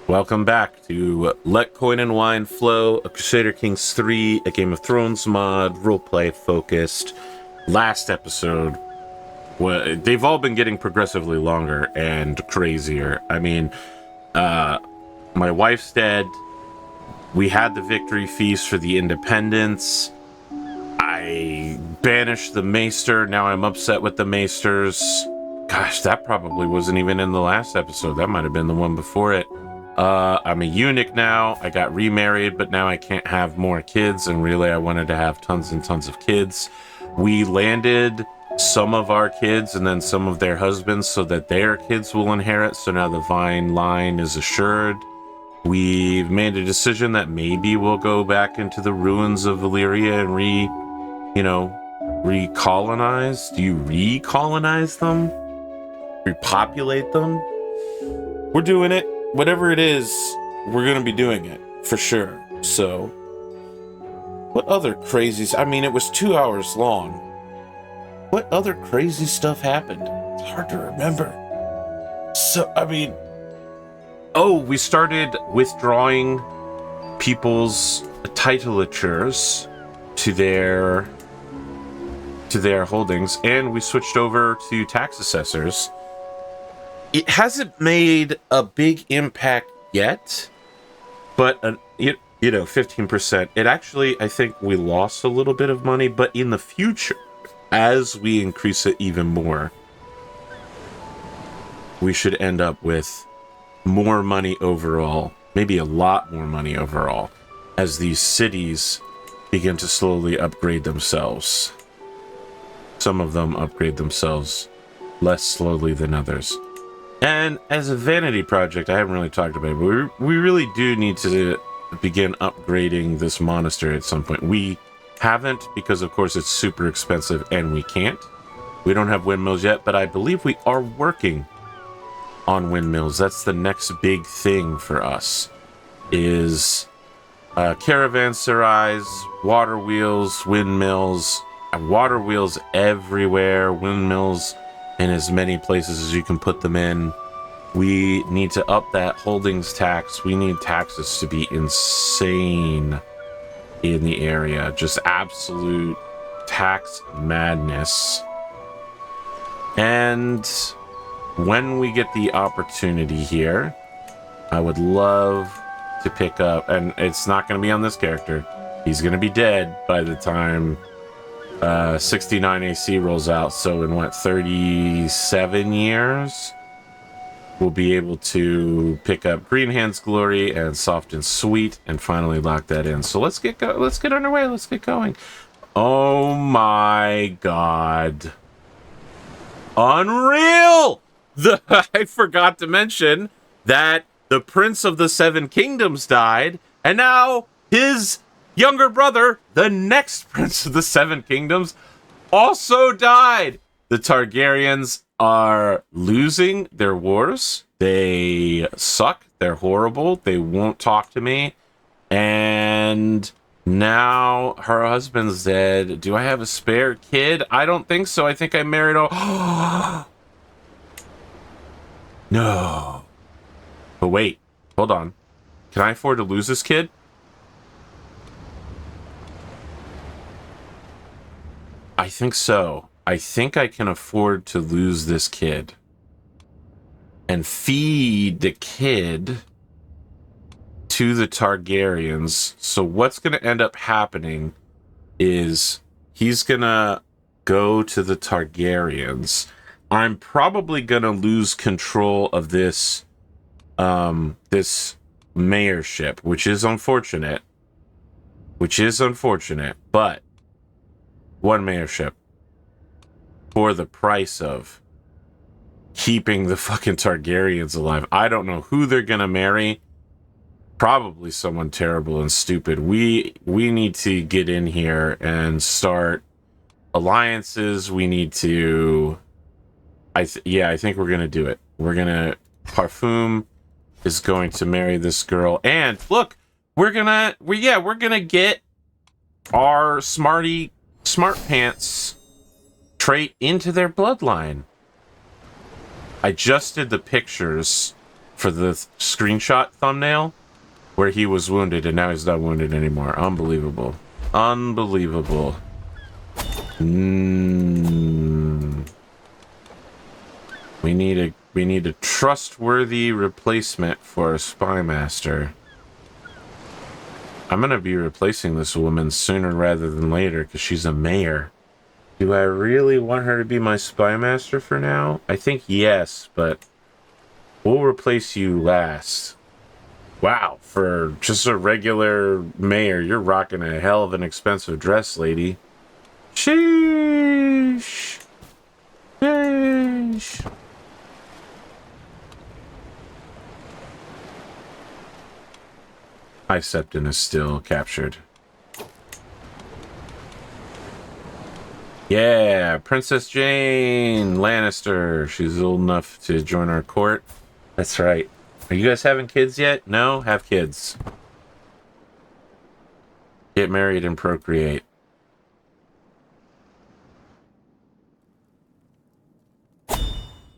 Welcome back to Let Coin and Wine Flow, a Crusader Kings 3, a Game of Thrones mod, roleplay focused. Last episode, well, they've all been getting progressively longer and crazier. I mean, my wife's dead. We had the victory feast for the independence. I banished the maester. Now I'm upset with the maesters. Gosh, that probably wasn't even in the last episode. That might have been the one before it. I'm a eunuch now. I got remarried, but now I can't have more kids, and really I wanted to have tons and tons of kids. We landed some of our kids and then some of their husbands so that their kids will inherit, so now the Vyne line is assured. We've made a decision that maybe we'll go back into the ruins of Valyria and recolonize. Do you recolonize them? Repopulate them? We're doing it. Whatever it is, we're going to be doing it, for sure. So, what other crazies? I mean, it was 2 hours long. What other crazy stuff happened? It's hard to remember. So, I mean... Oh, we started withdrawing people's titlatures to their holdings, and we switched over to tax assessors. It hasn't made a big impact yet, but 15%. It actually, I think we lost a little bit of money, but in the future, as we increase it even more, we should end up with more money overall, maybe a lot more money overall, as these cities begin to slowly upgrade themselves. Some of them upgrade themselves less slowly than others. And as a vanity project, I haven't really talked about it, but we really do need to begin upgrading this monastery at some point. We haven't, because of course it's super expensive and we can't. We don't have windmills yet, but I believe we are working on windmills. That's the next big thing for us, is caravanserais, water wheels, windmills, water wheels everywhere, windmills in as many places as you can put them in. We need to up that holdings tax. We need taxes to be insane in the area. Just absolute tax madness. And when we get the opportunity here, I would love to pick up, and it's not going to be on this character. He's going to be dead by the time 69 AC rolls out, so in 37 years we'll be able to pick up Green Hand's Glory and Soft and Sweet and finally lock that in. So let's get underway. Let's get going. Oh my god, unreal! I forgot to mention that the Prince of the Seven Kingdoms died, and now his younger brother, the next Prince of the Seven Kingdoms, also died. The Targaryens are losing their wars. They suck. They're horrible. They won't talk to me. And now her husband's dead. Do I have a spare kid? I don't think so. I think I married a... No. But wait. Hold on. Can I afford to lose this kid? I think so. I think I can afford to lose this kid and feed the kid to the Targaryens. So what's going to end up happening is he's going to go to the Targaryens. I'm probably going to lose control of this this mayorship, which is unfortunate. But one mayorship for the price of keeping the fucking Targaryens alive. I don't know who they're gonna marry. Probably someone terrible and stupid. We need to get in here and start alliances. We need to... I think we're gonna do it. Parfum is going to marry this girl. And look, we're gonna get our smart pants trait into their bloodline. I just did the pictures for the screenshot thumbnail where he was wounded and now he's not wounded anymore. Unbelievable. Unbelievable. We need a trustworthy replacement for a spy master. I'm gonna be replacing this woman sooner rather than later because she's a mayor. Do I really want her to be my spy master for now? I think yes, but we'll replace you last. Wow, for just a regular mayor, you're rocking a hell of an expensive dress, lady. Sheesh. Sheesh. High Septon is still captured. Yeah, Princess Jane Lannister. She's old enough to join our court. That's right. Are you guys having kids yet? No? Have kids. Get married and procreate.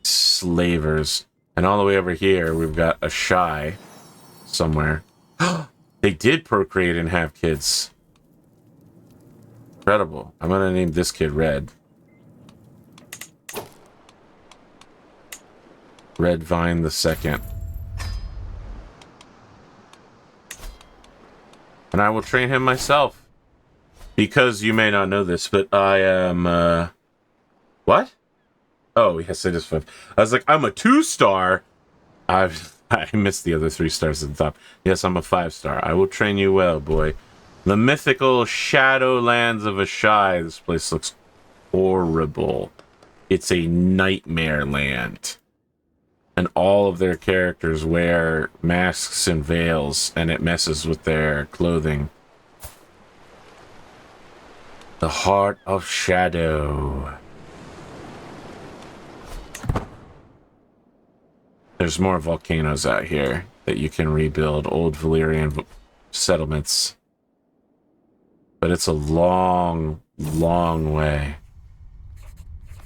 Slavers. And all the way over here, we've got a shy somewhere. They did procreate and have kids. Incredible. I'm gonna name this kid Red. Redwyne the Second. And I will train him myself. Because you may not know this, but I am, what? Oh, yes, I just flipped. I was like, I'm a 2-star. I missed the other 3 stars at the top. Yes, I'm a 5-star. I will train you well, boy. The mythical Shadowlands of Ashai. This place looks horrible. It's a nightmare land. And all of their characters wear masks and veils, and it messes with their clothing. The Heart of Shadow. There's more volcanoes out here that you can rebuild, old Valyrian settlements. But it's a long, long way.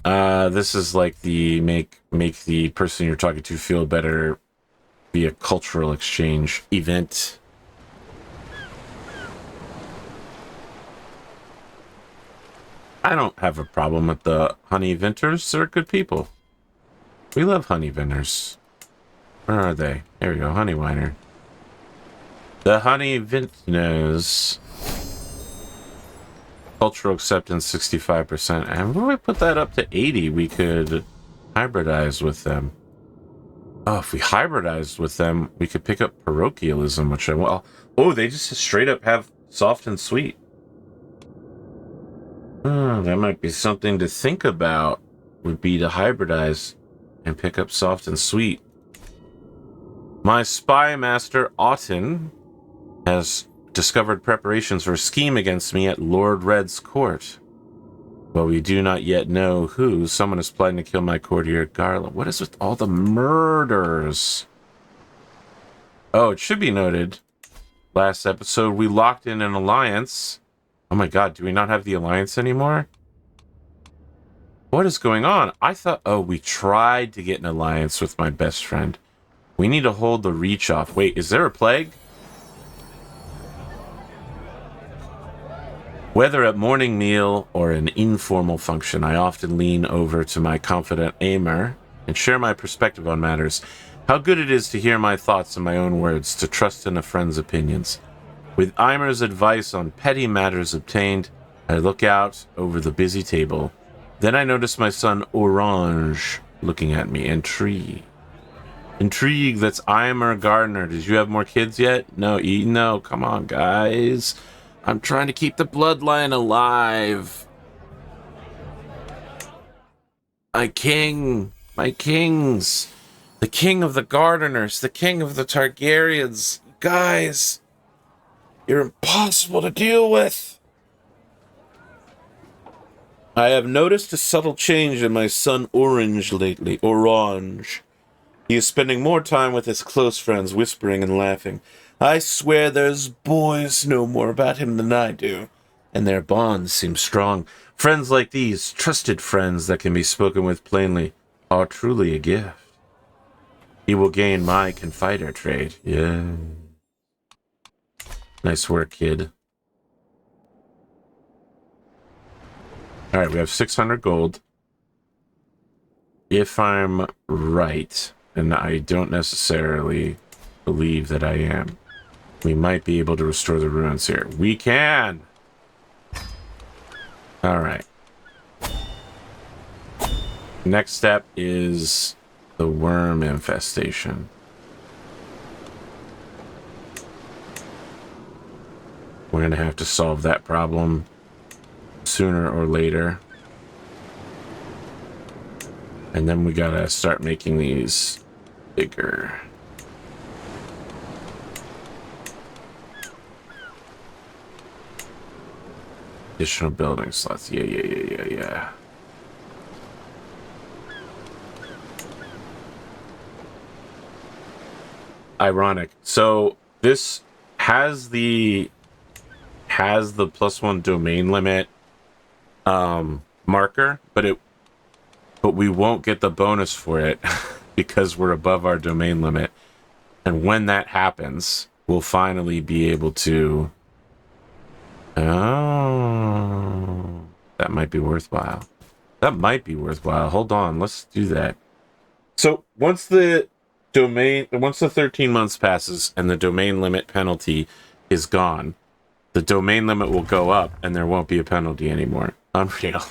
This is like the make the person you're talking to feel better via cultural exchange event. I don't have a problem with the honey vintners. They're good people. We love honey vintners. Where are they? There we go, honey winer. The honey vintners. Cultural acceptance 65%. And when we put that up to 80, we could hybridize with them. Oh, if we hybridized with them, we could pick up parochialism, which I want. Oh, they just straight up have soft and sweet. Oh, that might be something to think about, would be to hybridize and pick up soft and sweet. My spy master, Auten, has discovered preparations for a scheme against me at Lord Red's court. Well, we do not yet know who. Someone is planning to kill my courtier, Garland. What is with all the murders? Oh, it should be noted. Last episode, we locked in an alliance. Oh my god, do we not have the alliance anymore? What is going on? I thought, oh, we tried to get an alliance with my best friend. We need to hold the reach off. Wait, is there a plague? Whether at morning meal or an informal function, I often lean over to my confidant Aimer and share my perspective on matters. How good it is to hear my thoughts in my own words, to trust in a friend's opinions. With Aimer's advice on petty matters obtained, I look out over the busy table. Then I notice my son Orange looking at me, intrigued. Intrigue, that's Aimer Gardner. Did you have more kids yet? No, no, come on, guys. I'm trying to keep the bloodline alive. My king, my kings. The king of the Gardeners, the king of the Targaryens. Guys, you're impossible to deal with. I have noticed a subtle change in my son Orange lately. Orange. He is spending more time with his close friends, whispering and laughing. I swear those boys know more about him than I do, and their bonds seem strong. Friends like these, trusted friends that can be spoken with plainly, are truly a gift. He will gain my Confiter trade. Yeah. Nice work, kid. Alright, we have 600 gold. If I'm right, and I don't necessarily believe that I am, we might be able to restore the ruins here. We can! Alright. Next step is the worm infestation. We're going to have to solve that problem sooner or later. And then we gotta start making these bigger. Additional building slots. Yeah. Ironic. So this has the +1 domain limit marker, but we won't get the bonus for it because we're above our domain limit. And when that happens, we'll finally be able to... Oh, that might be worthwhile. That might be worthwhile. Hold on, let's do that. So once the 13 months passes and the domain limit penalty is gone, the domain limit will go up and there won't be a penalty anymore. Unreal.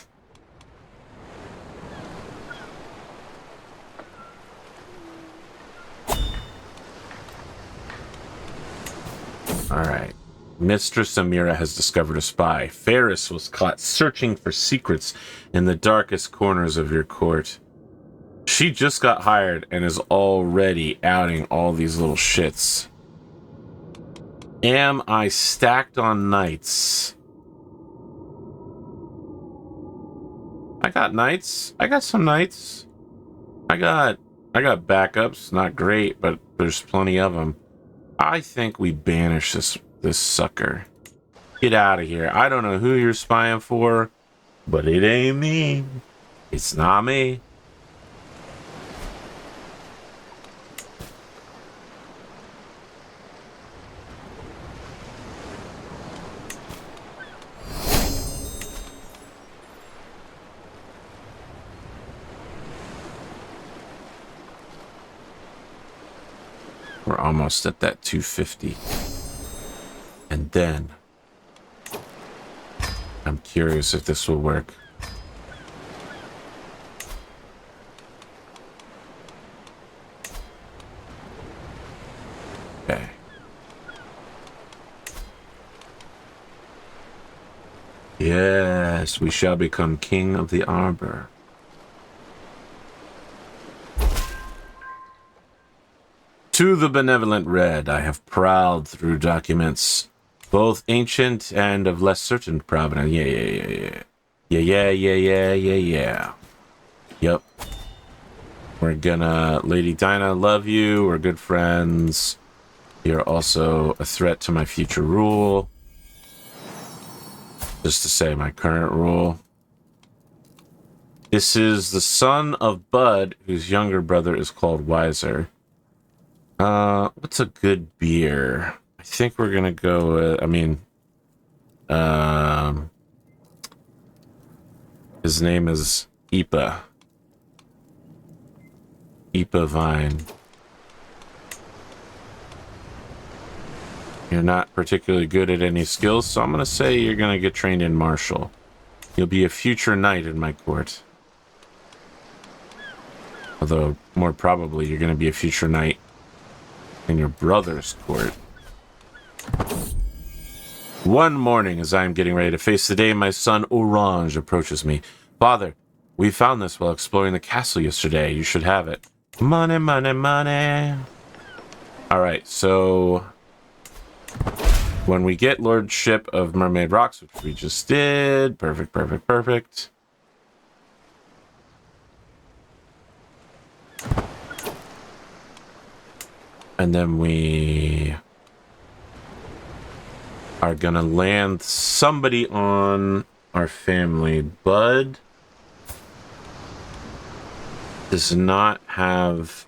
Alright. Mistress Amira has discovered a spy. Ferris was caught searching for secrets in the darkest corners of your court. She just got hired and is already outing all these little shits. Am I stacked on knights? I got knights. I got some knights. I got backups. Not great, but there's plenty of them. I think we banish this sucker. Get out of here. I don't know who you're spying for, but it ain't me. It's not me. We're almost at that 250. And then I'm curious if this will work. Okay. Yes, we shall become king of the Arbor. To the benevolent Red, I have prowled through documents, both ancient and of less certain provenance. Yeah. Yep. We're gonna... Lady Dinah, love you. We're good friends. You're also a threat to my future rule. Just to say, my current rule. This is the son of Bud, whose younger brother is called Wiser. What's a good beer? I think we're gonna go with, his name is Ipa. Ipa Vyne. You're not particularly good at any skills, so I'm gonna say you're gonna get trained in martial. You'll be a future knight in my court. Although, more probably, you're gonna be a future knight in your brother's court. One morning, as I am getting ready to face the day, my son Orange approaches me. Father, we found this while exploring the castle yesterday. You should have it. Money, money, money. Alright, so when we get Lordship of Mermaid Rocks, which we just did, perfect. And then we are gonna land somebody on our family. Bud does not have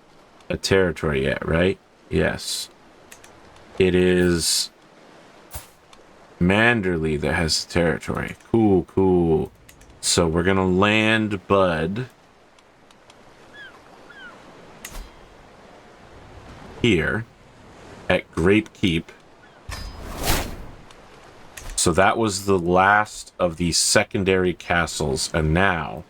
a territory yet, right? Yes. It is Manderley that has the territory. Cool, cool. So we're gonna land Bud here at Grape Keep. So that was the last of the secondary castles, and now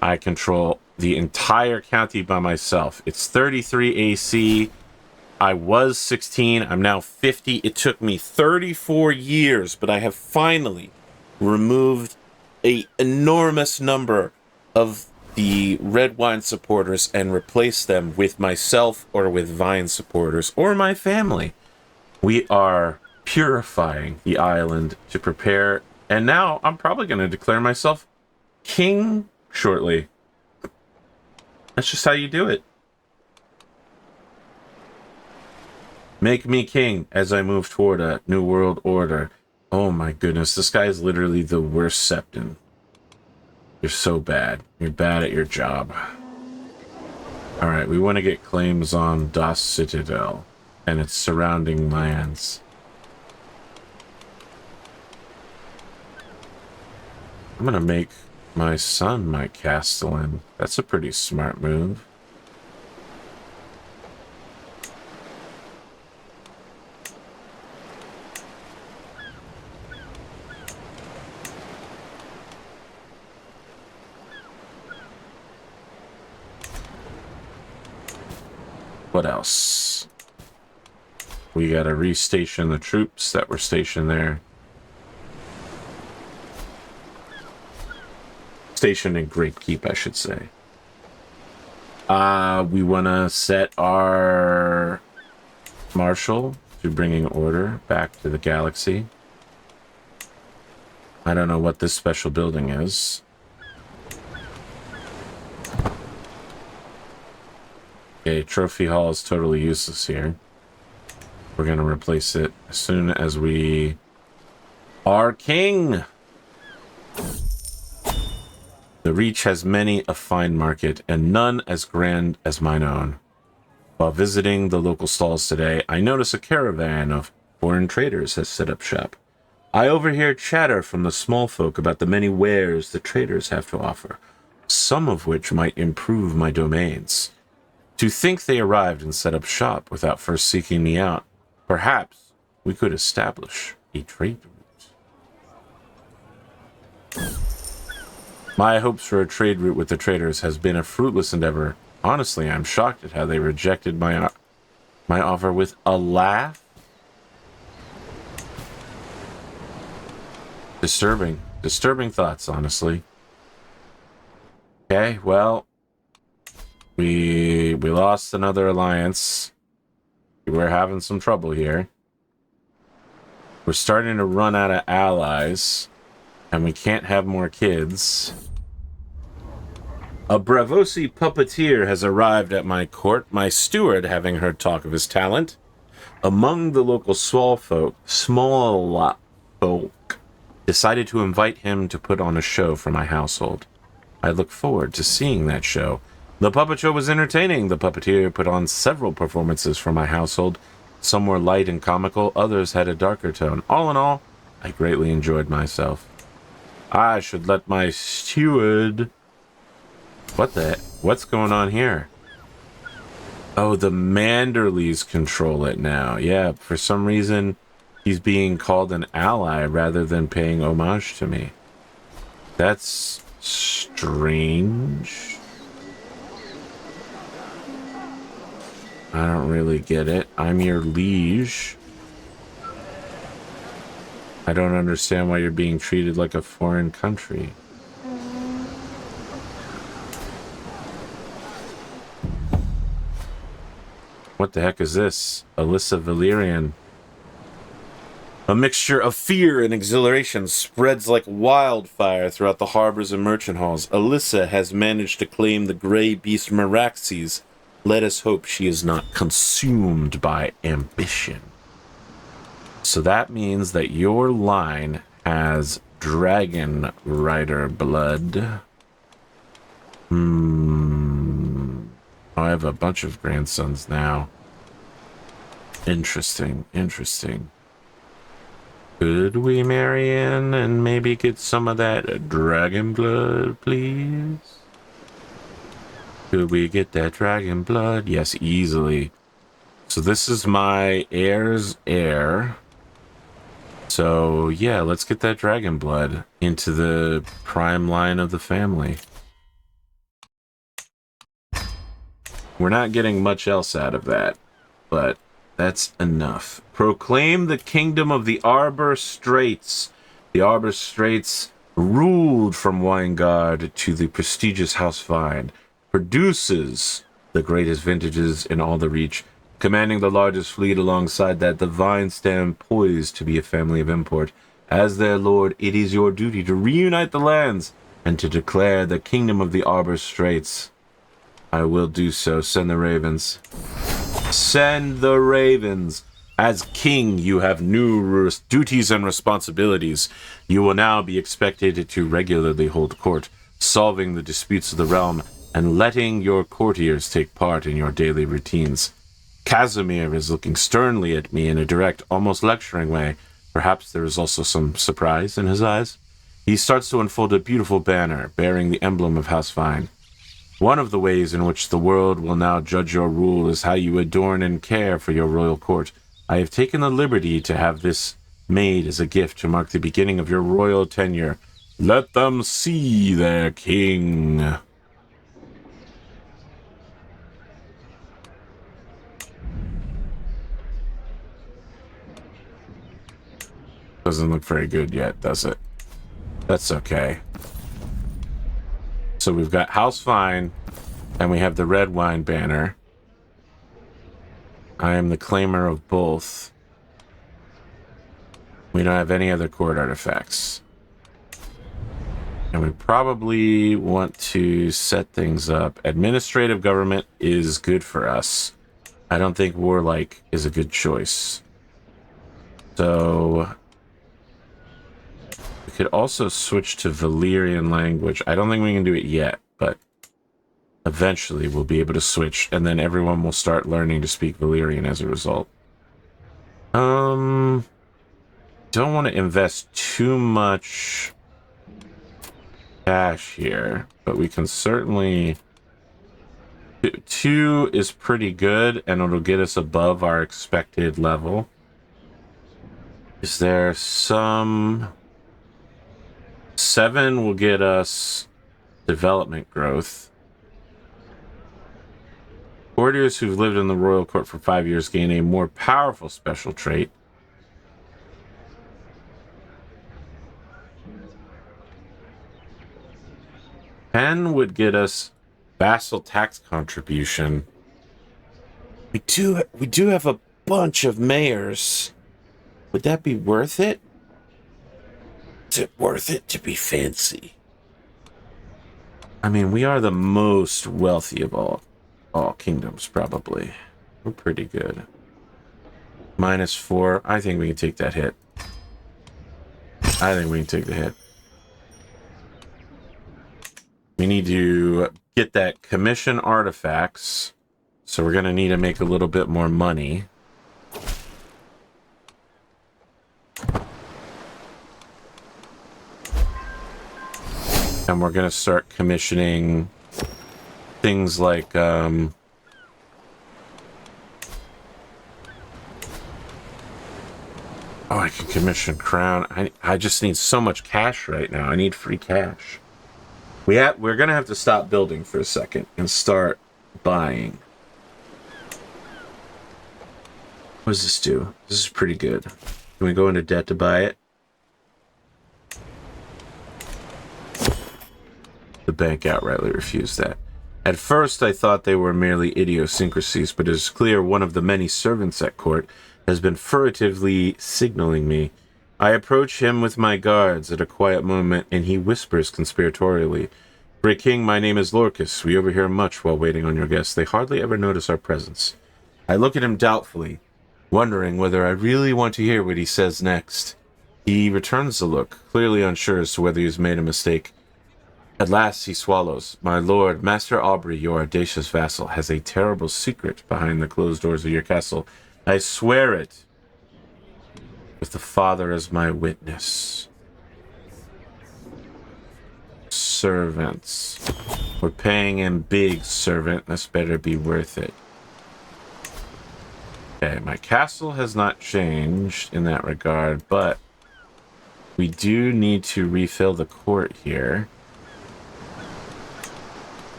I control the entire county by myself. It's 33 AC. I was 16. I'm now 50. It took me 34 years, but I have finally removed an enormous number of the Redwyne supporters and replaced them with myself or with Vyne supporters or my family. We are purifying the island to prepare, and now I'm probably going to declare myself king shortly. That's just how you do it. Make me king as I move toward a new world order. Oh my goodness, this guy is literally the worst Septon. You're so bad. You're bad at your job. Alright, we want to get claims on Das Citadel and its surrounding lands. I'm gonna make my son my castellan. That's a pretty smart move. What else? We gotta restation the troops that were stationed there. Stationed in Great Keep, I should say. We wanna set our marshal to bringing order back to the galaxy. I don't know what this special building is. Okay, Trophy Hall is totally useless here. We're going to replace it as soon as we are king. The Reach has many a fine market, and none as grand as mine own. While visiting the local stalls today, I notice a caravan of foreign traders has set up shop. I overhear chatter from the small folk about the many wares the traders have to offer, some of which might improve my domains. To think they arrived and set up shop without first seeking me out, perhaps we could establish a trade route. My hopes for a trade route with the traders has been a fruitless endeavor. Honestly, I'm shocked at how they rejected my offer with a laugh. Disturbing thoughts, honestly. Okay, well, we lost another alliance. We're having some trouble here. We're starting to run out of allies, and we can't have more kids. A Bravosi puppeteer has arrived at my court, my steward having heard talk of his talent. Among the local small folk decided to invite him to put on a show for my household. I look forward to seeing that show. The puppet show was entertaining. The puppeteer put on several performances for my household. Some were light and comical, others had a darker tone. All in all, I greatly enjoyed myself. I should let my steward... What's going on here? Oh, the Manderleys control it now. Yeah, for some reason, he's being called an ally rather than paying homage to me. That's strange. I don't really get it. I'm your liege. I don't understand why you're being treated like a foreign country. What the heck is this? Alyssa Valyrian. A mixture of fear and exhilaration spreads like wildfire throughout the harbors and merchant halls. Alyssa has managed to claim the gray beast Meraxes. Let us hope she is not consumed by ambition. So that means that your line has dragon rider blood. Oh, I have a bunch of grandsons now. Interesting, interesting. Could we marry in and maybe get some of that dragon blood, please? Could we get that dragon blood? Yes, easily. So this is my heir's heir. So yeah, let's get that dragon blood into the prime line of the family. We're not getting much else out of that, but that's enough. Proclaim the kingdom of the Arbor Straits. The Arbor Straits, ruled from Winegard to the prestigious House Vyne, produces the greatest vintages in all the Reach, commanding the largest fleet alongside that. The Vyne stand poised to be a family of import. As their lord, it is your duty to reunite the lands and to declare the kingdom of the Arbor Straits. I will do so. Send the ravens. Send the ravens. As king, you have new duties and responsibilities. You will now be expected to regularly hold court, solving the disputes of the realm, and letting your courtiers take part in your daily routines. Casimir is looking sternly at me in a direct, almost lecturing way. Perhaps there is also some surprise in his eyes. He starts to unfold a beautiful banner bearing the emblem of House Vyne. One of the ways in which the world will now judge your rule is how you adorn and care for your royal court. I have taken the liberty to have this made as a gift to mark the beginning of your royal tenure. Let them see their king. Doesn't look very good yet, does it? That's okay. So we've got House Vyne, and we have the Redwyne banner. I am the claimer of both. We don't have any other court artifacts. And we probably want to set things up. Administrative government is good for us. I don't think warlike is a good choice. So we could also switch to Valyrian language. I don't think we can do it yet, but eventually we'll be able to switch, and then everyone will start learning to speak Valyrian as a result. Don't want to invest too much cash here, but we can certainly... 2 is pretty good, and it'll get us above our expected level. Is there some... 7 will get us development growth. Courtiers who've lived in the royal court for 5 years gain a more powerful special trait. Pen would get us vassal tax contribution. We do have a bunch of mayors. Would that be worth it? Is it worth it to be fancy? I mean, we are the most wealthy of all kingdoms, probably. We're pretty good. -4. I think we can take that hit. I think we can take the hit. We need to get that commission artifacts. So we're going to need to make a little bit more money. And we're going to start commissioning things like... oh, I can commission crown. I just need so much cash right now. I need free cash. We're going to have to stop building for a second and start buying. What does this do? This is pretty good. Can we go into debt to buy it? The bank outrightly refused that. At first, I thought they were merely idiosyncrasies, but it is clear one of the many servants at court has been furtively signaling me. I approach him with my guards at a quiet moment, and he whispers conspiratorially, "Great King, my name is Lorcus. We overhear much while waiting on your guests. They hardly ever notice our presence." I look at him doubtfully, wondering whether I really want to hear what he says next. He returns the look, clearly unsure as to whether he has made a mistake. At last he swallows. My lord, Master Aubrey, your audacious vassal, has a terrible secret behind the closed doors of your castle. I swear it, with the father as my witness. Servants. We're paying him big, servant. This better be worth it. Okay, my castle has not changed in that regard, but we do need to refill the court here.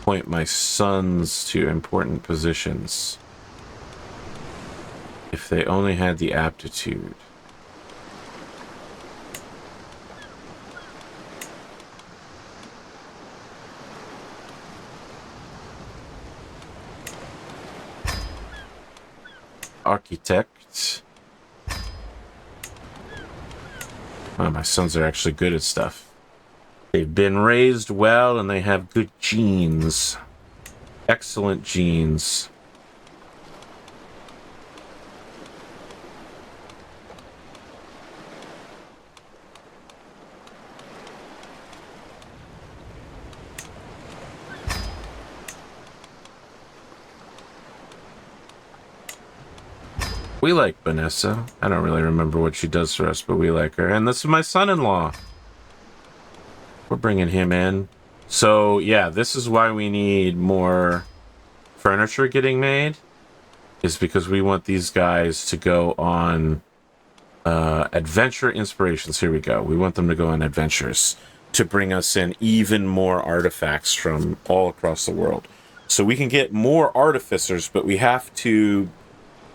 Appoint my sons to important positions. If they only had the aptitude. Architect. Oh, my sons are actually good at stuff. They've been raised well and they have good genes. Excellent genes. We like Vanessa. I don't really remember what she does for us, but we like her. And this is my son-in-law. We're bringing him in. So, yeah, this is why we need more furniture getting made. Is because we want these guys to go on adventure inspirations. Here we go. We want them to go on adventures to bring us in even more artifacts from all across the world. So we can get more artificers, but we have to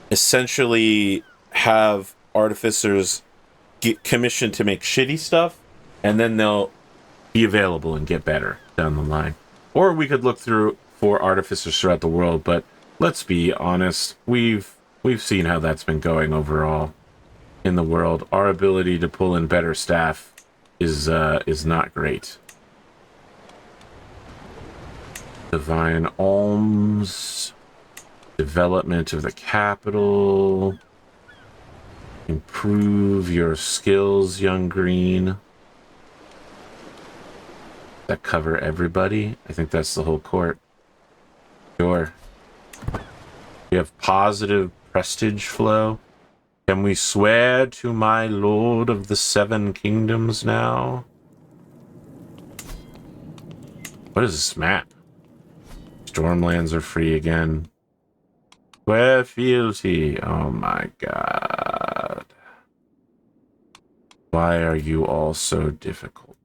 essentially have artificers get commissioned to make shitty stuff, and then they'll be available and get better down the line. Or we could look through for artificers throughout the world, but let's be honest, we've seen how that's been going overall in the world. Our ability to pull in better staff is not great. Divine alms. Development of the capital. Improve your skills, young green. That cover everybody? I think that's the whole court. Sure. We have positive prestige flow. Can we swear to my lord of the seven kingdoms now? What is this map? Stormlands are free again. Square fealty. Oh my god. Why are you all so difficult?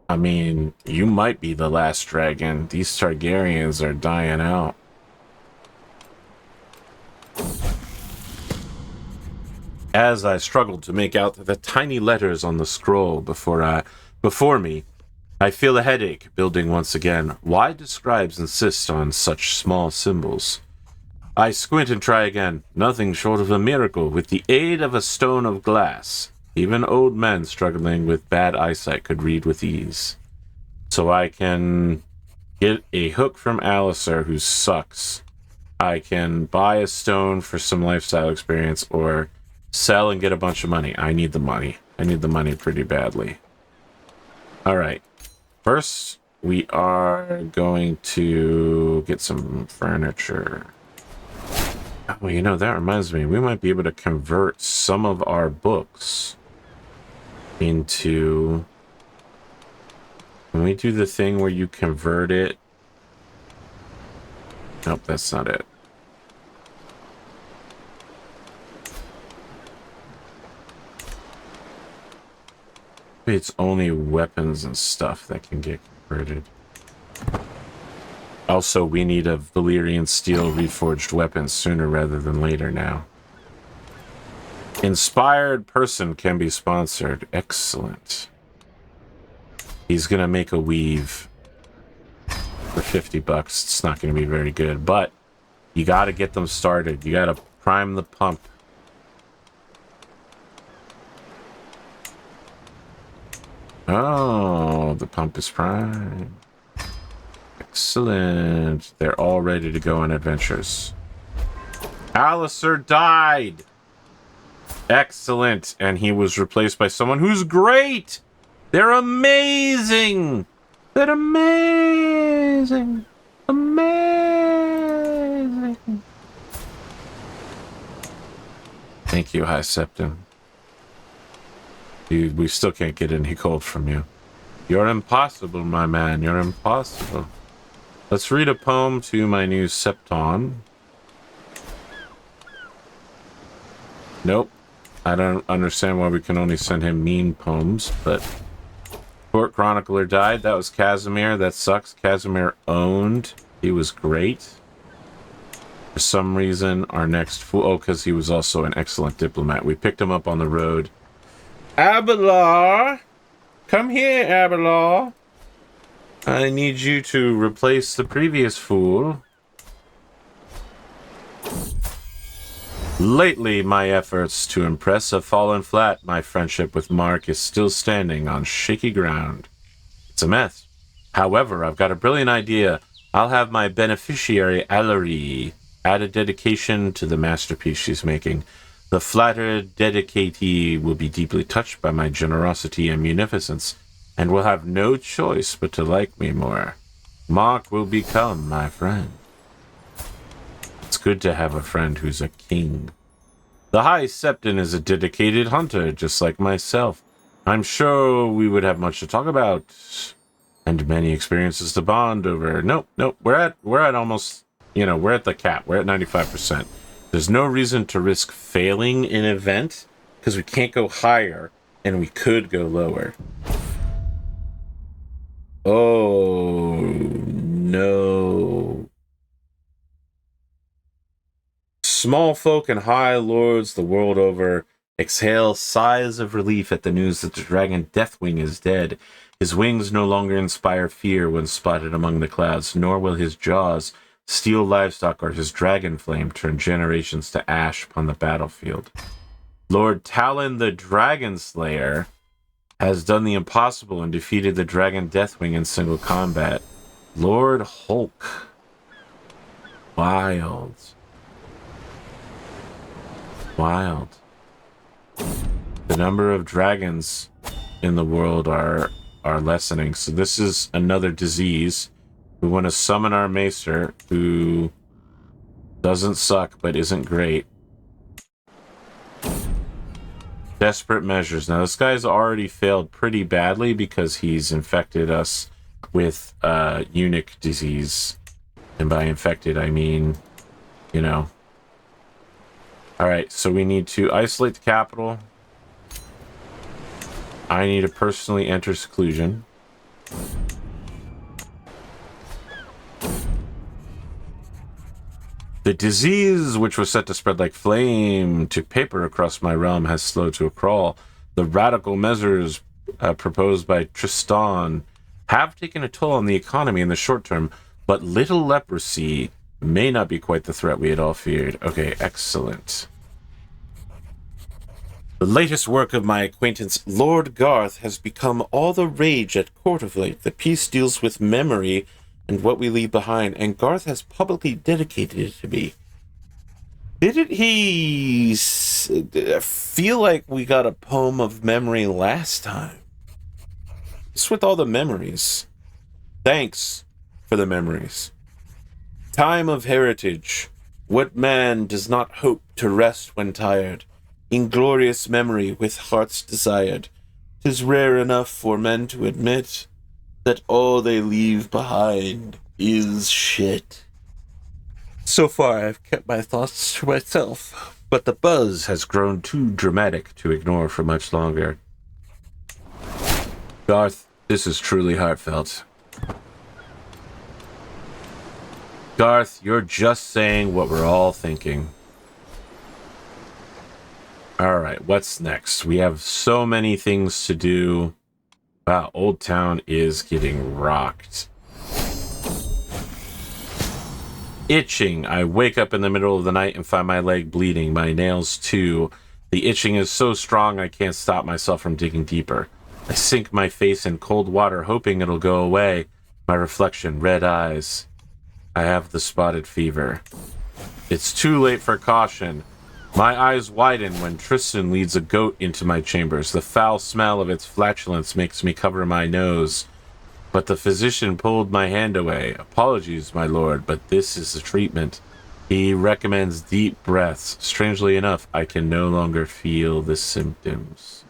I mean, you might be the last dragon. These Targaryens are dying out. As I struggled to make out the tiny letters on the scroll before me, I feel a headache building once again. Why do scribes insist on such small symbols? I squint and try again. Nothing short of a miracle with the aid of a stone of glass. Even old men struggling with bad eyesight could read with ease. So I can get a hook from Alistair, who sucks. I can buy a stone for some lifestyle experience, or sell and get a bunch of money. I need the money. I need the money pretty badly. Alright. First, we are going to get some furniture. Well, you know, that reminds me. We might be able to convert some of our books into... Can we do the thing where you convert it? Nope, that's not it. It's only weapons and stuff that can get converted. Also, we need a Valyrian steel reforged weapon sooner rather than later now. Inspired person can be sponsored. Excellent. He's gonna make a weave for 50 bucks. It's not gonna be very good, but you gotta get them started. You gotta prime the pump. Oh, the pump is primed. Excellent. They're all ready to go on adventures. Alistair died. Excellent. And he was replaced by someone who's great. They're amazing. They're amazing. Amazing. Thank you, High Septon. We still can't get any gold from you. You're impossible, my man. You're impossible. Let's read a poem to my new Septon. Nope. I don't understand why we can only send him mean poems, but... Court Chronicler died. That was Casimir. That sucks. Casimir owned. He was great. For some reason, our next fool... Oh, because he was also an excellent diplomat. We picked him up on the road. Abelard! Come here, Abelard. I need you to replace the previous fool. Lately, my efforts to impress have fallen flat. My friendship with Mark is still standing on shaky ground. It's a mess. However, I've got a brilliant idea. I'll have my beneficiary, Valyria, add a dedication to the masterpiece she's making. The flattered dedicatee will be deeply touched by my generosity and munificence, and will have no choice but to like me more. Mark will become my friend. It's good to have a friend who's a king. The High Septon is a dedicated hunter, just like myself. I'm sure we would have much to talk about, and many experiences to bond over. Nope. We're at almost, we're at the cap. We're at 95%. There's no reason to risk failing an event, because we can't go higher, and we could go lower. Oh, no. Small folk and high lords the world over exhale sighs of relief at the news that the dragon Deathwing is dead. His wings no longer inspire fear when spotted among the clouds, nor will his jaws steal livestock or his dragon flame turn generations to ash upon the battlefield. Lord Talon the Dragon Slayer has done the impossible and defeated the dragon Deathwing in single combat. Lord Hulk. Wild. The number of dragons in the world are lessening. So this is another disease. We want to summon our Maester, who doesn't suck but isn't great. Desperate measures. Now this guy's already failed pretty badly because he's infected us with eunuch disease. And by infected, I mean, Alright, so we need to isolate the capital. I need to personally enter seclusion. The disease, which was set to spread like flame to paper across my realm, has slowed to a crawl. The radical measures proposed by Tristan have taken a toll on the economy in the short term, but little leprosy may not be quite the threat we had all feared. Okay, excellent. The latest work of my acquaintance, Lord Garth, has become all the rage at court of late. The piece deals with memory and what we leave behind, and Garth has publicly dedicated it to me. Didn't he feel like we got a poem of memory last time? Just with all the memories. Thanks for the memories. Time of heritage. What man does not hope to rest when tired? Inglorious memory with hearts desired. 'Tis rare enough for men to admit that all they leave behind is shit. So far, I've kept my thoughts to myself, but the buzz has grown too dramatic to ignore for much longer. Garth, this is truly heartfelt. Garth, you're just saying what we're all thinking. Alright, what's next? We have so many things to do. Wow, Old Town is getting rocked. Itching. I wake up in the middle of the night and find my leg bleeding. My nails too. The itching is so strong I can't stop myself from digging deeper. I sink my face in cold water hoping it'll go away. My reflection, red eyes. I have the spotted fever. It's too late for caution. My eyes widen when Tristan leads a goat into my chambers. The foul smell of its flatulence makes me cover my nose. But the physician pulled my hand away. Apologies, my lord, but this is the treatment. He recommends deep breaths. Strangely enough, I can no longer feel the symptoms.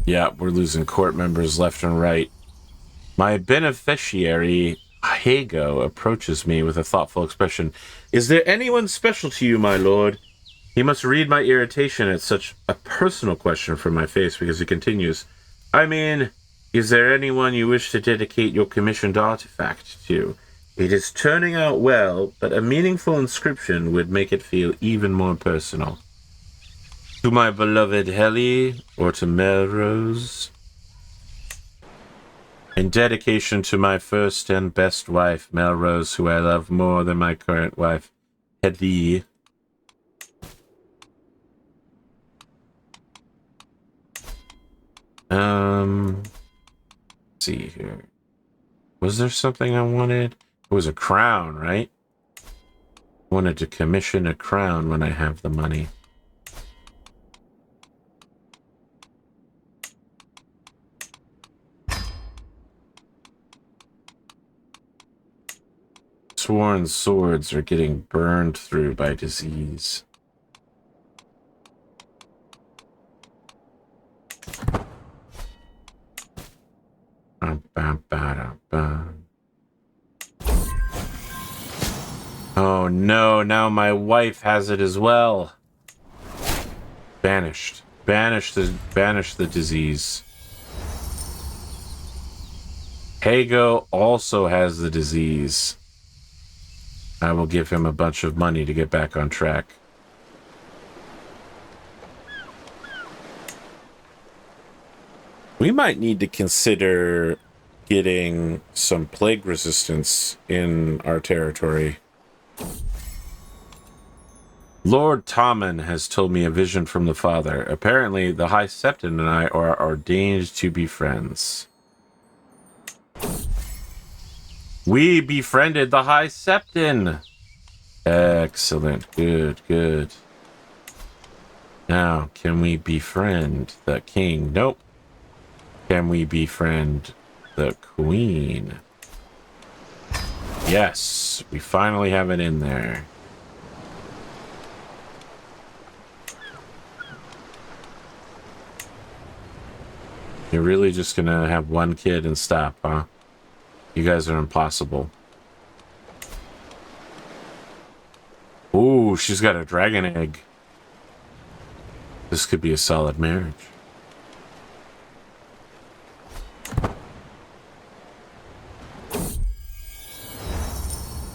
Yeah, we're losing court members left and right. My beneficiary, Aegon, approaches me with a thoughtful expression. Is there anyone special to you, my lord? He must read my irritation at such a personal question from my face, because he continues. I mean, is there anyone you wish to dedicate your commissioned artifact to? It is turning out well, but a meaningful inscription would make it feel even more personal. To my beloved Helly, or to Melrose? In dedication to my first and best wife, Melrose, who I love more than my current wife, Helly. Let's see here. Was there something I wanted? It was a crown, right? I wanted to commission a crown when I have the money. Sworn swords are getting burned through by disease. Oh no, now my wife has it as well. Banished. Banish the disease. Aegon also has the disease. I will give him a bunch of money to get back on track. We might need to consider getting some plague resistance in our territory. Lord Tommen has told me a vision from the Father. Apparently, the High Septon and I are ordained to be friends. We befriended the High Septon! Excellent. Good, good. Now, can we befriend the king? Nope. Can we befriend the queen? Yes, we finally have it in there. You're really just gonna have one kid and stop, huh? You guys are impossible. Ooh, she's got a dragon egg. This could be a solid marriage.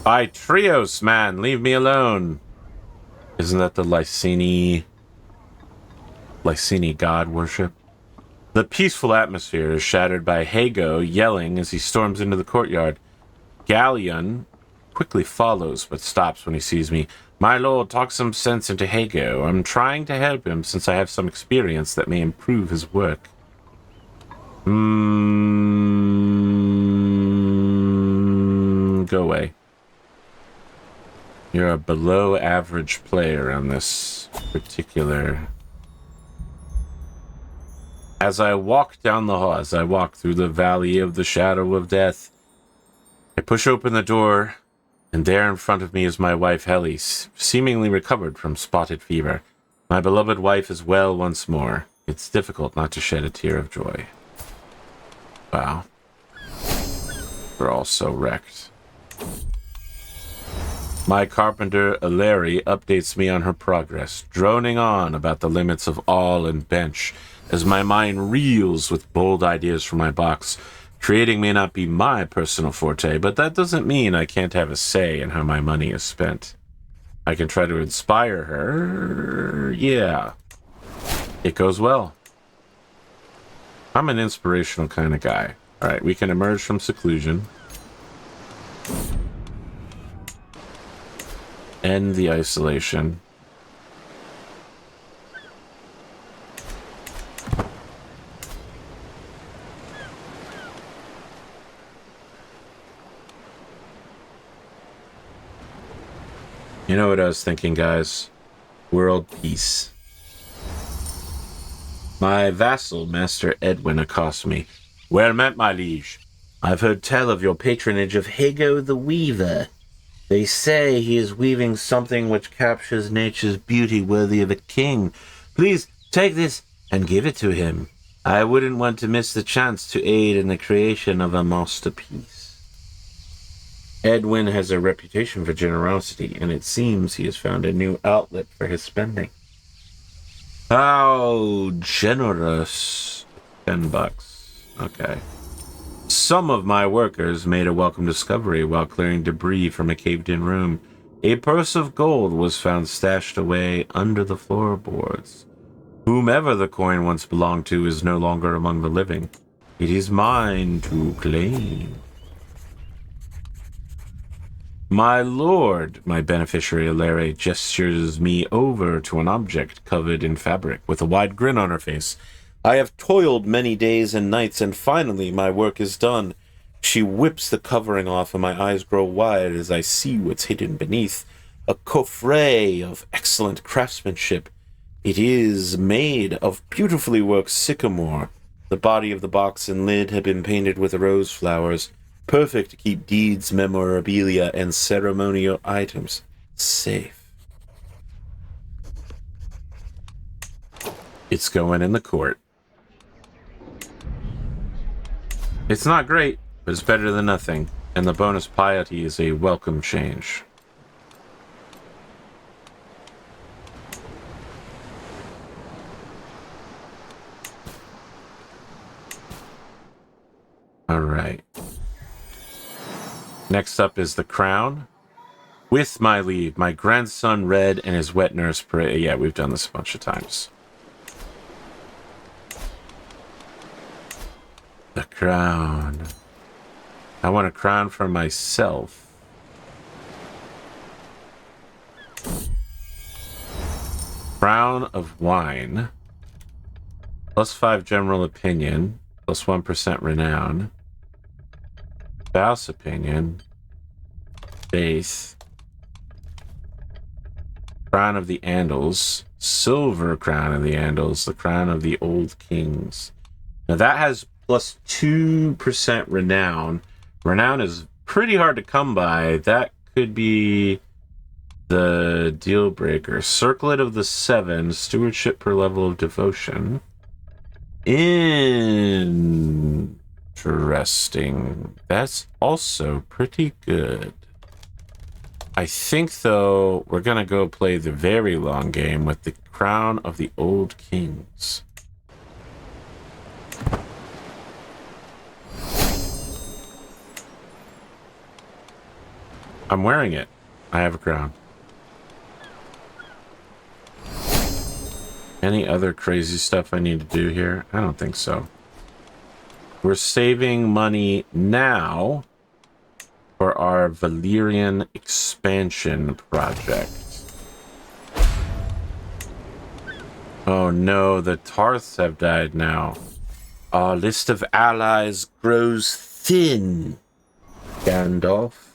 By Trios, man, leave me alone. Isn't that the Lysini god worship? The peaceful atmosphere is shattered by Aegon yelling as he storms into the courtyard. Galleon quickly follows, but stops when he sees me. My lord, talk some sense into Aegon. I'm trying to help him since I have some experience that may improve his work. Go away. You're a below average player on this particular... As I walk down the hall, as I walk through the valley of the shadow of death, I push open the door, and there in front of me is my wife Helly, seemingly recovered from spotted fever. My beloved wife is well once more. It's difficult not to shed a tear of joy. Wow. We're all so wrecked. My carpenter, Aleri, updates me on her progress, droning on about the limits of all and bench, as my mind reels with bold ideas from my box. Creating may not be my personal forte, but that doesn't mean I can't have a say in how my money is spent. I can try to inspire her. Yeah. It goes well. I'm an inspirational kind of guy. Alright, we can emerge from seclusion. End the isolation. You know what I was thinking, guys? World peace. My vassal, Master Edwin, accosts me. Well met, my liege. I've heard tell of your patronage of Hago the Weaver. They say he is weaving something which captures nature's beauty worthy of a king. Please take this and give it to him. I wouldn't want to miss the chance to aid in the creation of a masterpiece. Edwin has a reputation for generosity, and it seems he has found a new outlet for his spending. How generous. $10. Okay. Some of my workers made a welcome discovery while clearing debris from a caved-in room. A purse of gold was found stashed away under the floorboards. Whomever the coin once belonged to is no longer among the living. It is mine to claim. My lord, my beneficiary Alere gestures me over to an object covered in fabric with a wide grin on her face. I have toiled many days and nights, and finally my work is done. She whips the covering off, and my eyes grow wide as I see what's hidden beneath. A coffret of excellent craftsmanship. It is made of beautifully worked sycamore. The body of the box and lid have been painted with rose flowers. Perfect to keep deeds, memorabilia, and ceremonial items safe. It's going in the court. It's not great, but it's better than nothing, and the bonus piety is a welcome change. Alright. Next up is the crown. With my leave, my grandson Red and his wet nurse pray. Yeah, we've done this a bunch of times. The crown. I want a crown for myself. Crown of Wine. +5 general opinion. +1% renown. Spouse opinion. Faith. Crown of the Andals. Silver crown of the Andals. The crown of the Old Kings. Now that has +2% renown. Renown is pretty hard to come by. That could be the deal breaker. Circlet of the Seven. Stewardship per level of devotion. Interesting. That's also pretty good. I think, though, we're going to go play the very long game with the Crown of the Old Kings. I'm wearing it. I have a crown. Any other crazy stuff I need to do here? I don't think so. We're saving money now for our Valyrian expansion project. Oh no, the Tarths have died now. Our list of allies grows thin, Gandalf.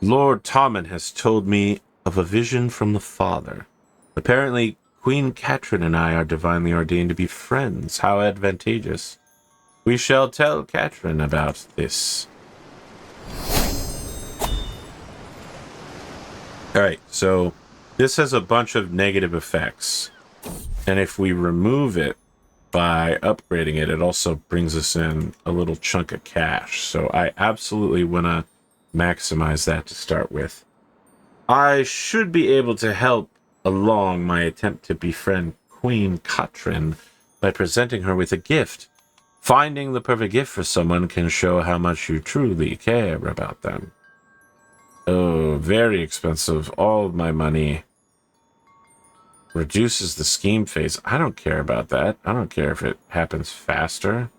Lord Tommen has told me of a vision from the Father. Apparently, Queen Catelyn and I are divinely ordained to be friends. How advantageous. We shall tell Catelyn about this. Alright, so this has a bunch of negative effects. And if we remove it by upgrading it, it also brings us in a little chunk of cash. So I absolutely want to maximize that to start with. I should be able to help along my attempt to befriend Queen Catelyn by presenting her with a gift. Finding the perfect gift for someone can show how much you truly care about them. Oh, very expensive. All of my money. Reduces the scheme phase. I don't care about that. I don't care if it happens faster.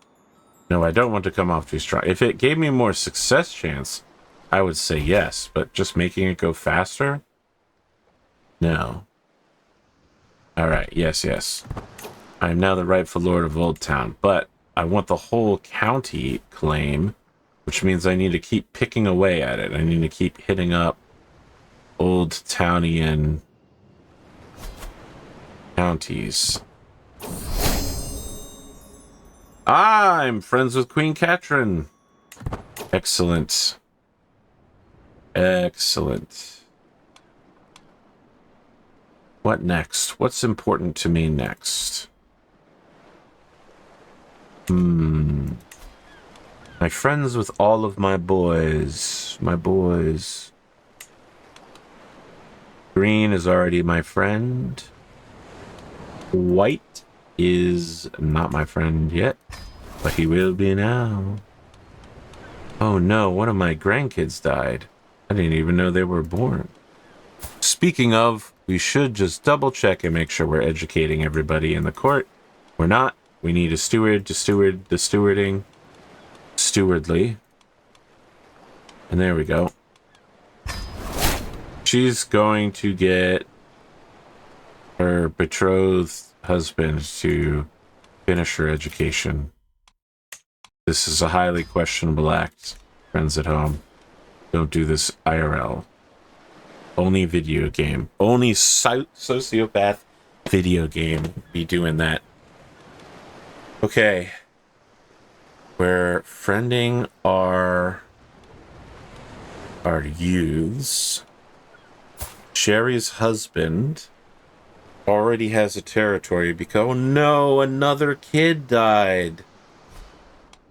No, I don't want to come off too strong. If it gave me more success chance, I would say yes, but just making it go faster? No. Alright, yes, yes. I am now the rightful lord of Old Town, but I want the whole county claim which means I need to keep picking away at it. I need to keep hitting up old Townian counties. I'm friends with Queen Catherine. Excellent. Excellent. What next? What's important to me next? My friends with all of my boys. My boys. Green is already my friend. White is not my friend yet, but he will be now. Oh no, one of my grandkids died. I didn't even know they were born. Speaking of, we should just double check and make sure we're educating everybody in the court. We're not. We need a steward to steward the stewarding. Stewardly. And there we go. She's going to get her betrothed husband to finish her education. This is a highly questionable act. Friends at home, don't do this IRL. Only video game. Only sociopath video game be doing that. Okay. We're friending our youths. Sherry's husband already has a territory because, oh no, another kid died.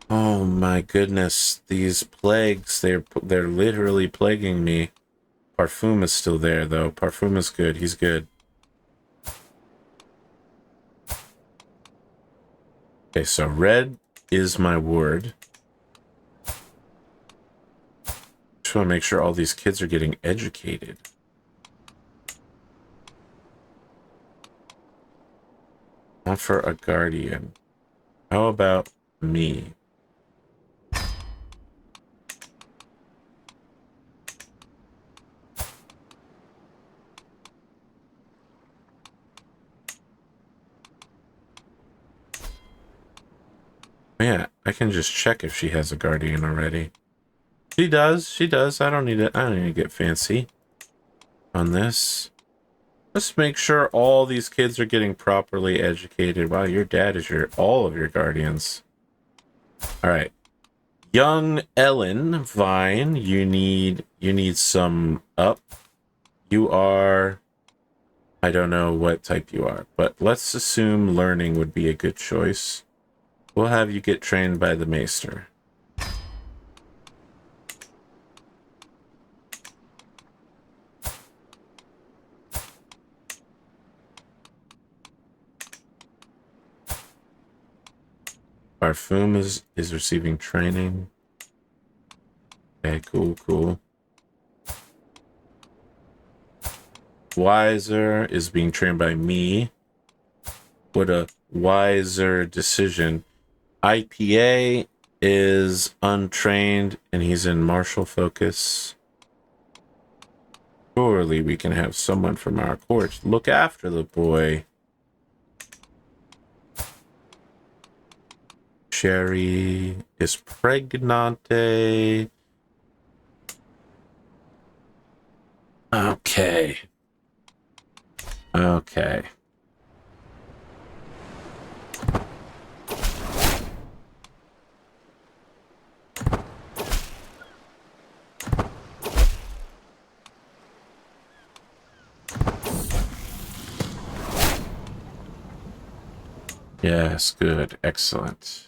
Oh my goodness, these plagues, they're literally plaguing me. Parfum is still there though. Parfum is good, he's good. Okay, so red is my ward. Just want to make sure all these kids are getting educated. Offer a guardian. How about me? Yeah, I can just check if she has a guardian already. She does. I don't need to get fancy on this. Let's make sure all these kids are getting properly educated. Wow, your dad is all of your guardians. All right. Young Ellen Vyne, you need some up. You are, I don't know what type you are, but let's assume learning would be a good choice. We'll have you get trained by the Maester. Parfum is receiving training. Okay, cool. Wiser is being trained by me. What a wiser decision. IPA is untrained and he's in martial focus. Surely we can have someone from our court look after the boy. Sherry is pregnante. Okay. Yes, good. Excellent.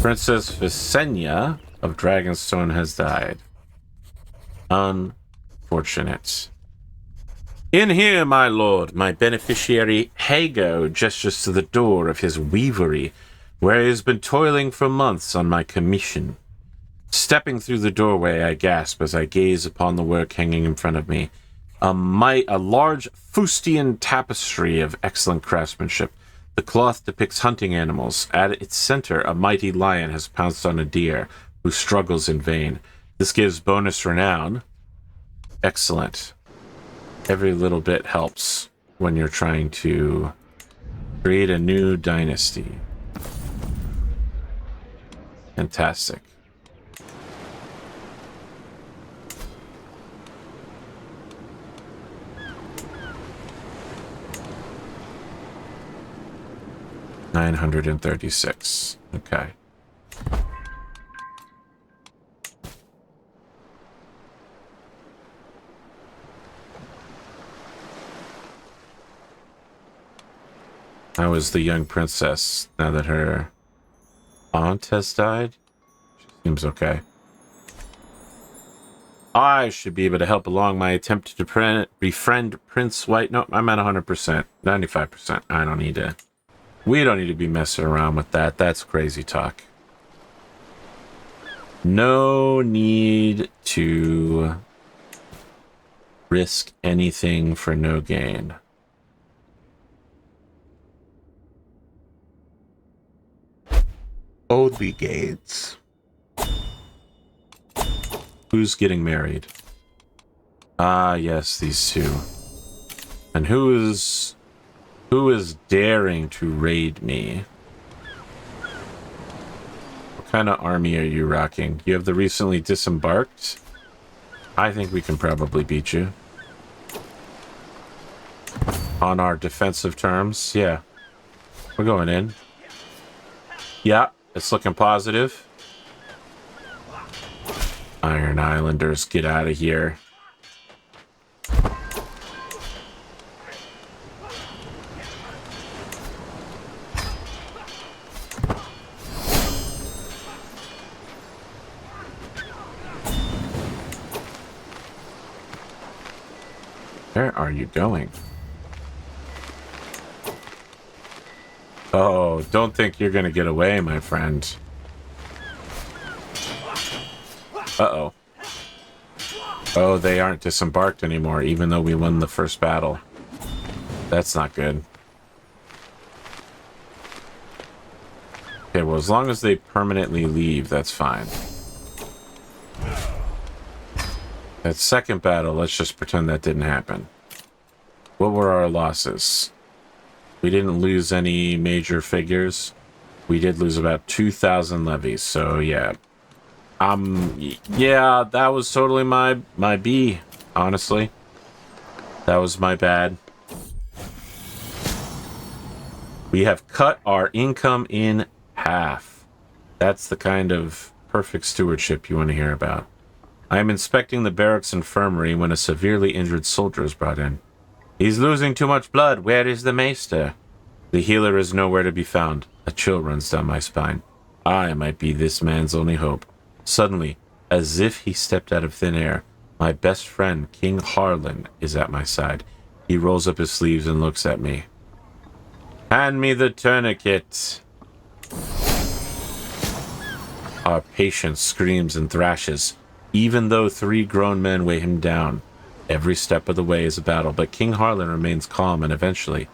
Princess Visenya of Dragonstone has died. Unfortunate. In here, my lord, my beneficiary Hago gestures to the door of his weavery, where he has been toiling for months on my commission. Stepping through the doorway, I gasp as I gaze upon the work hanging in front of me. A large fustian tapestry of excellent craftsmanship. The cloth depicts hunting animals. At its center, a mighty lion has pounced on a deer, who struggles in vain. This gives bonus renown. Excellent. Every little bit helps. when you're trying to create a new dynasty. Fantastic. $936. Okay. How is the young princess now that her aunt has died? She seems okay. I should be able to help along my attempt to befriend Prince White. No, I'm at 100%, 95%. I don't need to. We don't need to be messing around with that. That's crazy talk. No need to risk anything for no gain. Only gains. Who's getting married? Ah, yes, these two. And who is daring to raid me? What kind of army are you rocking? You have the recently disembarked? I think we can probably beat you. On our defensive terms, yeah. We're going in. Yeah, it's looking positive. Iron Islanders, get out of here. Where are you going? Oh, don't think you're gonna get away, my friend. Uh-oh. Oh, they aren't disembarked anymore, even though we won the first battle. That's not good. Okay, well, as long as they permanently leave, that's fine. That second battle, let's just pretend that didn't happen. What were our losses? We didn't lose any major figures. We did lose about 2,000 levies, so yeah. Yeah, that was totally my B, honestly. That was my bad. We have cut our income in half. That's the kind of perfect stewardship you want to hear about. I am inspecting the barracks infirmary when a severely injured soldier is brought in. He's losing too much blood. Where is the maester? The healer is nowhere to be found. A chill runs down my spine. I might be this man's only hope. Suddenly, as if he stepped out of thin air, my best friend, King Harlan, is at my side. He rolls up his sleeves and looks at me. Hand me the tourniquet. Our patient screams and thrashes, even though 3 grown men weigh him down. Every step of the way is a battle, but King Harlan remains calm, and eventually,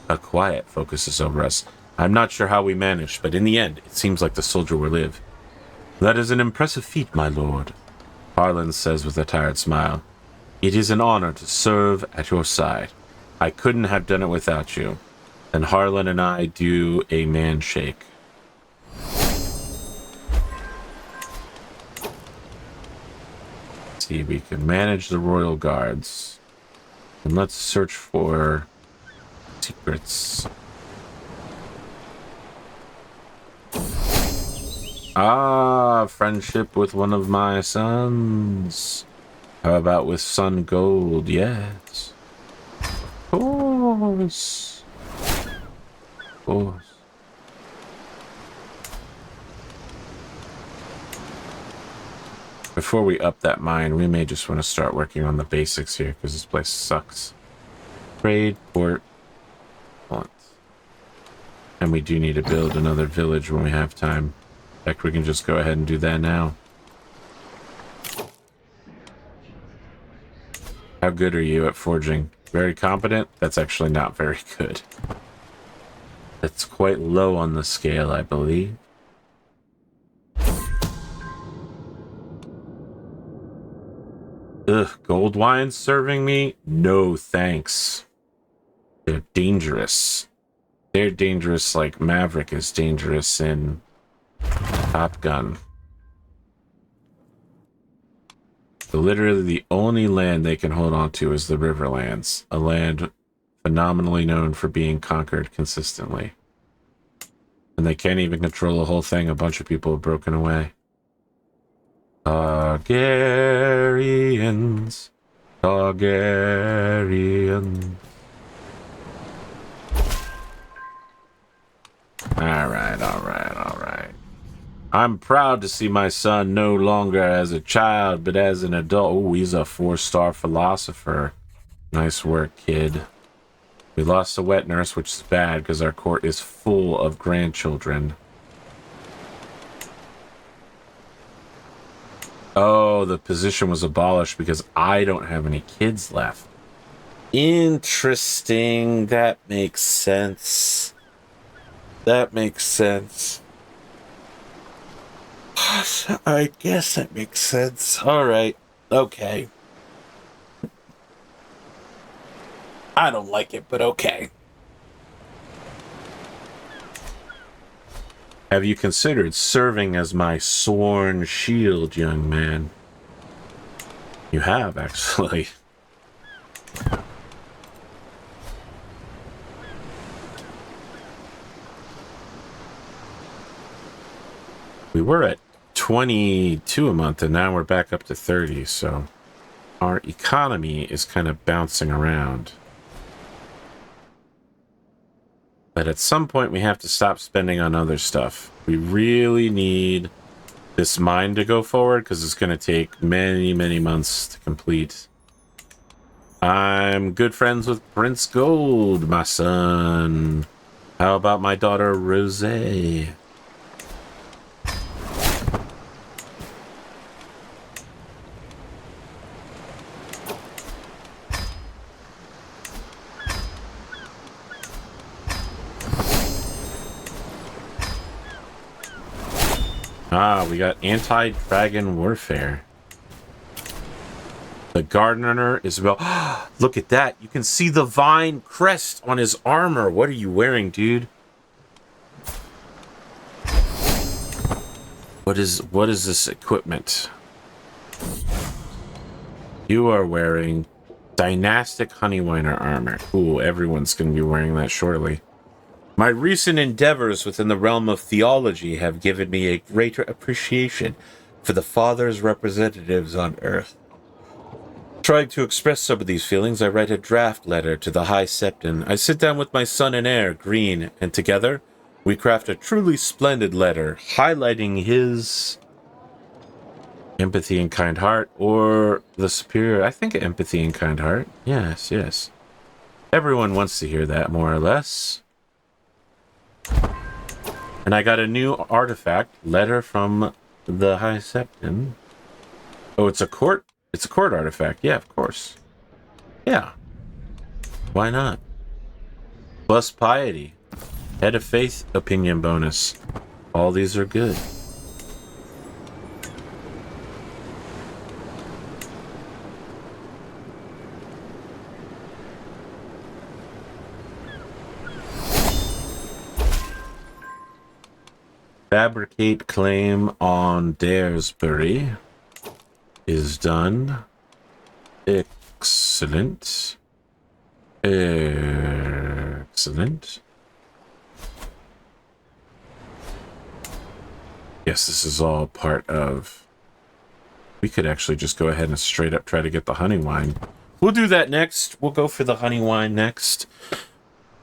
a quiet focuses over us. I'm not sure how we managed, but in the end, it seems like the soldier will live. That is an impressive feat, my lord, Harlan says with a tired smile. It is an honor to serve at your side. I couldn't have done it without you. Then Harlan and I do a man shake. See, we can manage the royal guards. And let's search for secrets. Ah, friendship with one of my sons. How about with Sun Gold? Yes. Of course. Of course. Before we up that mine, we may just want to start working on the basics here, because this place sucks. Trade, port, want. And we do need to build another village when we have time. In fact, we can just go ahead and do that now. How good are you at forging? Very competent? That's actually not very good. That's quite low on the scale, I believe. Ugh, gold wine serving me? No thanks. They're dangerous. They're dangerous like Maverick is dangerous in Top Gun. So literally the only land they can hold on to is the Riverlands, a land phenomenally known for being conquered consistently. And they can't even control the whole thing. A bunch of people have broken away. Targaryens. Targaryens. Alright. I'm proud to see my son no longer as a child, but as an adult. Oh, he's a 4-star philosopher. Nice work, kid. We lost a wet nurse, which is bad because our court is full of grandchildren. Oh, the position was abolished because I don't have any kids left. Interesting. That makes sense. That makes sense. I guess that makes sense. All right. Okay. I don't like it, but okay. Have you considered serving as my sworn shield, young man? You have, actually. We were at 22 a month, and now we're back up to 30, so our economy is kind of bouncing around. But at some point, we have to stop spending on other stuff. We really need this mine to go forward, because it's going to take many, many months to complete. I'm good friends with Prince Gold, my son. How about my daughter, Rosé? Ah, we got anti-dragon warfare. The gardener is well. Look at that. You can see the Vyne crest on his armor. What are you wearing, dude? What is this equipment? You are wearing dynastic Honeywiner armor. Cool, everyone's going to be wearing that shortly. My recent endeavors within the realm of theology have given me a greater appreciation for the Father's representatives on Earth. Trying to express some of these feelings, I write a draft letter to the High Septon. I sit down with my son and heir, Green, and together we craft a truly splendid letter highlighting his empathy and kind heart, or the superior, I think empathy and kind heart. Yes, yes. Everyone wants to hear that, more or less. And I got a new artifact, letter from the High Septon. Oh, it's a court artifact. Yeah, of course. Yeah. Why not? Plus piety. Head of faith opinion bonus. All these are good. Fabricate claim on Daresbury is done. Excellent. Excellent. Yes, this is all part of... We could actually just go ahead and straight up try to get the honey wine. We'll do that next. We'll go for the honey wine next.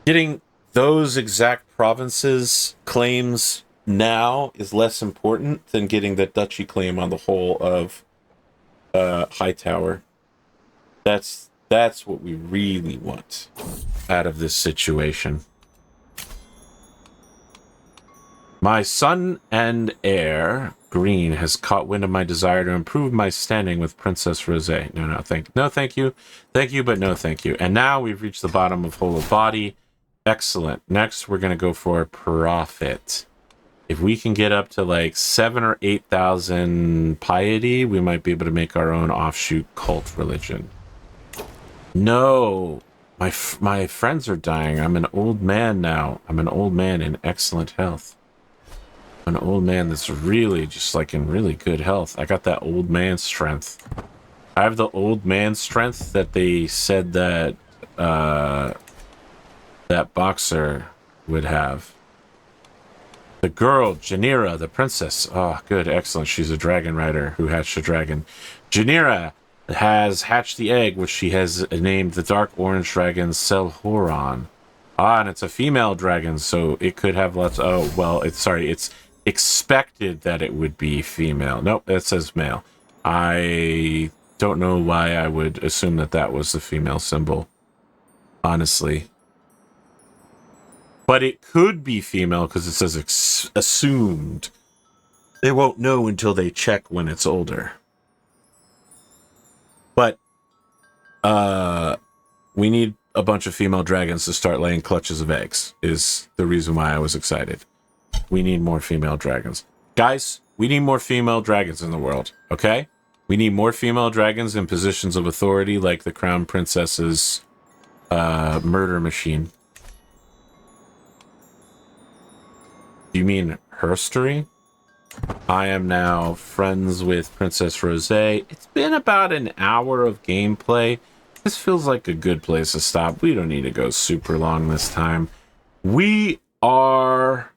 Getting those exact provinces claims now is less important than getting the duchy claim on the whole of Hightower. That's what we really want out of this situation. My son and heir, Green, has caught wind of my desire to improve my standing with Princess Rosé. No, thank you. Thank you, but no thank you. And now we've reached the bottom of Whole of Body. Excellent. Next, we're going to go for profit. If we can get up to like 7,000 or 8,000 piety, we might be able to make our own offshoot cult religion. No, My friends are dying. I'm an old man now. I'm an old man in excellent health. An old man that's really just like in really good health. I got that old man strength. I have the old man strength that they said that that boxer would have. The girl, Janira, the princess. Oh, good, excellent. She's a dragon rider who hatched a dragon. Janira has hatched the egg, which she has named the dark orange dragon Selhoron. Ah, and it's a female dragon, so it could have lots. Oh, well, it's expected that it would be female. Nope, it says male. I don't know why I would assume that that was the female symbol, honestly. But it could be female because it says assumed. They won't know until they check when it's older. But we need a bunch of female dragons to start laying clutches of eggs, is the reason why I was excited. We need more female dragons. Guys, we need more female dragons in the world, okay? We need more female dragons in positions of authority like the Crown Princess's murder machine. Do you mean herstory? I am now friends with Princess Rose. It's been about an hour of gameplay. This feels like a good place to stop. We don't need to go super long this time. We are...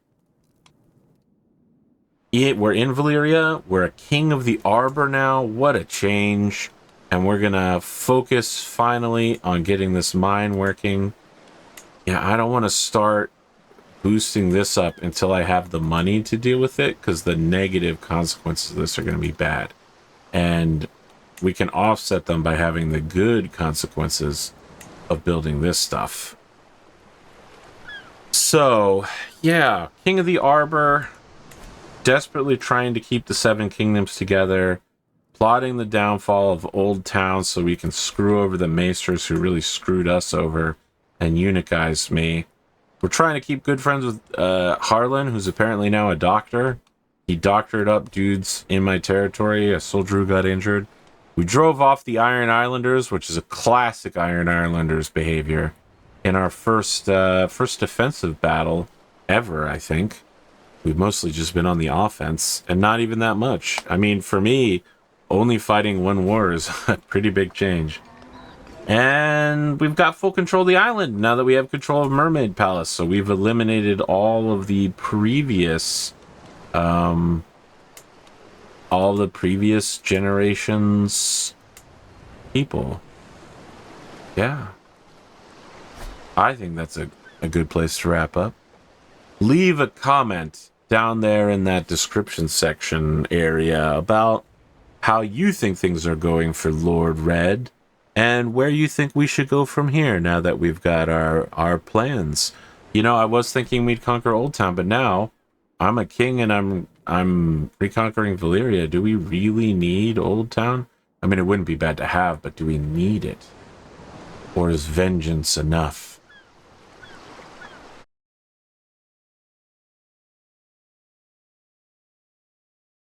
We're in Valyria. We're a king of the Arbor now. What a change. And we're going to focus finally on getting this mine working. Yeah, I don't want to start boosting this up until I have the money to deal with it, because the negative consequences of this are going to be bad. And we can offset them by having the good consequences of building this stuff. So, yeah, King of the Arbor, desperately trying to keep the Seven Kingdoms together, plotting the downfall of Old Town so we can screw over the maesters who really screwed us over and eunuchized me. We're trying to keep good friends with Harlan, who's apparently now a doctor. He doctored up dudes in my territory. A soldier who got injured. We drove off the Iron Islanders, which is a classic Iron Islanders behavior, in our first defensive battle ever, I think. We've mostly just been on the offense, and not even that much. I mean, for me, only fighting one war is a pretty big change. And we've got full control of the island now that we have control of Mermaid Palace. So we've eliminated all of the previous generations people. Yeah. I think that's a good place to wrap up. Leave a comment down there in that description section area about how you think things are going for Lord Red, and where you think we should go from here now that we've got our plans. You know, I was thinking we'd conquer Old Town, but now I'm a king and I'm reconquering Valyria. Do we really need Old Town? I mean, it wouldn't be bad to have, but do we need it? Or is vengeance enough?